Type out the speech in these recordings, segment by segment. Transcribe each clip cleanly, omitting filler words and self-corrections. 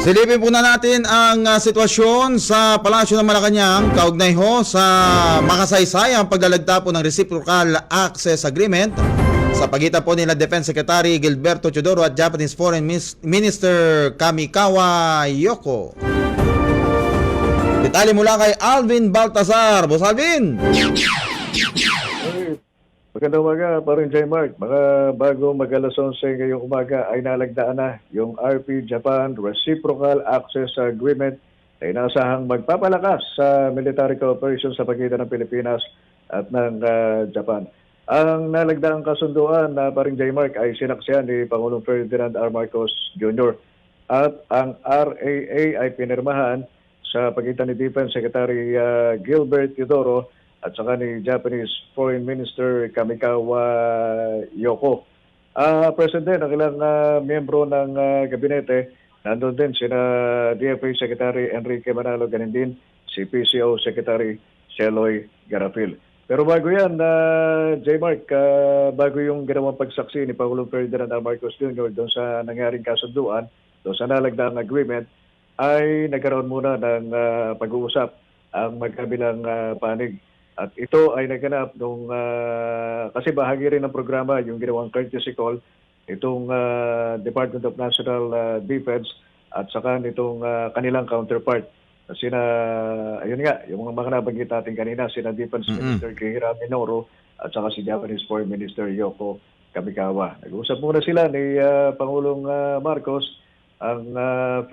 Silipin po na natin ang sitwasyon sa Palasyo ng Malacanang kaugnay ho sa makasaysayang paglalagda po ng Reciprocal Access Agreement sa pagitan po nila Defense Secretary Gilberto Teodoro at Japanese Foreign Minister Kamikawa Yoko. Detalye mula kay Alvin Baltazar. Boss Alvin! Magandang umaga, parin J. Mark. Mga bago mag-alas 11 ngayong umaga ay nalagdaan na yung RP-Japan Reciprocal Access Agreement na inasahang magpapalakas sa military cooperation sa pagitan ng Pilipinas at ng Japan. Ang nalagdaang kasunduan na parin J. Mark ay sinaksihan ni Pangulong Ferdinand R. Marcos Jr. At ang RAA ay pinirmahan sa pagitan ni Defense Secretary Gilbert Teodoro at saka ni Japanese Foreign Minister Kamikawa Yoko. President, ang ilang miyembro ng gabinete, nandun din sina DFA Secretary Enrique Manalo, ganin din si PCO Secretary Sheloy Garapil. Pero bago yan, J-Mark, bago yung ginawang pagsaksi ni Pangulong Ferdinand R. Marcos Jr. doon sa nangyaring kasunduan, doon sa nalagdaang agreement, ay nagkaroon muna ng pag-uusap ang magkabilang panig. At ito ay naganap nung, kasi bahagi rin ng programa yung ginawang courtesy call itong Department of National Defense at saka nitong kanilang counterpart. Ayun nga, yung mga nabanggit natin kanina, sina Defense Minister Kihira Minoru at saka si Japanese Foreign Minister Yoko Kamikawa. Nag-uusap muna sila ni Pangulong Marcos, ang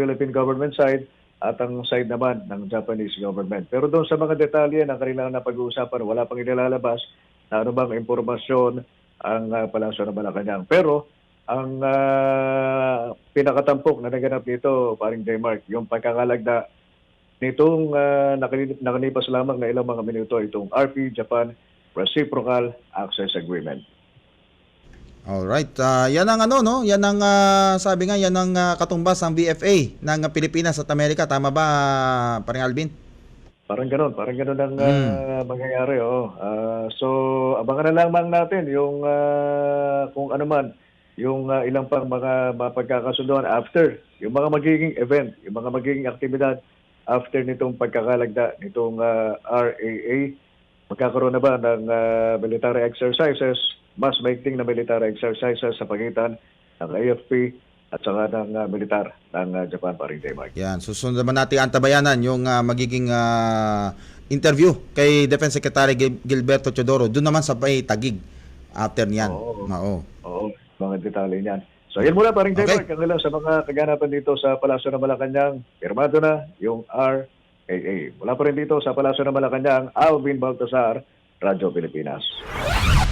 Philippine government side, at ang side naman ng Japanese government. Pero doon sa mga detalye na kanilang napag-uusapan, wala pang inilalabas na anumang impormasyon ang Palasyo ng Malacanang. Pero ang pinakatampok na naganap dito, paring J-Mark, yung pagkakalagda nitong nakalipas lamang na ilang mga minuto itong RP-Japan Reciprocal Access Agreement. Alright, yan ang Yan ang sabi nga, yan ang katumbas ng BFA ng Pilipinas at Amerika. Tama ba, paring Alvin? Parang ganoon ang mangyayari. So, abangan na lamang natin yung kung ano man, yung ilang pang mga mapagkakasunduan after, yung mga magiging event, yung mga magiging aktibidad after nitong pagkakalagda nitong RAA. Magkakaroon na ba ng military exercises, mas maigting na military exercises sa pagitan ng AFP at saka ng militar ng Japan, paring J-Mark. Yan, susunod naman natin antabayanan yung magiging interview kay Defense Secretary Gilberto Teodoro. Doon naman sa Tagig after niyan. Oo, mga detalye niyan. So, yan muna, paring J-Mark. Ang ilang sa mga kaganapan dito sa Palasyo ng Malacanang, pirmado na yung RAA. Mula pa rin dito sa Palasyo ng Malacanang, Alvin Baltazar, Radyo Pilipinas.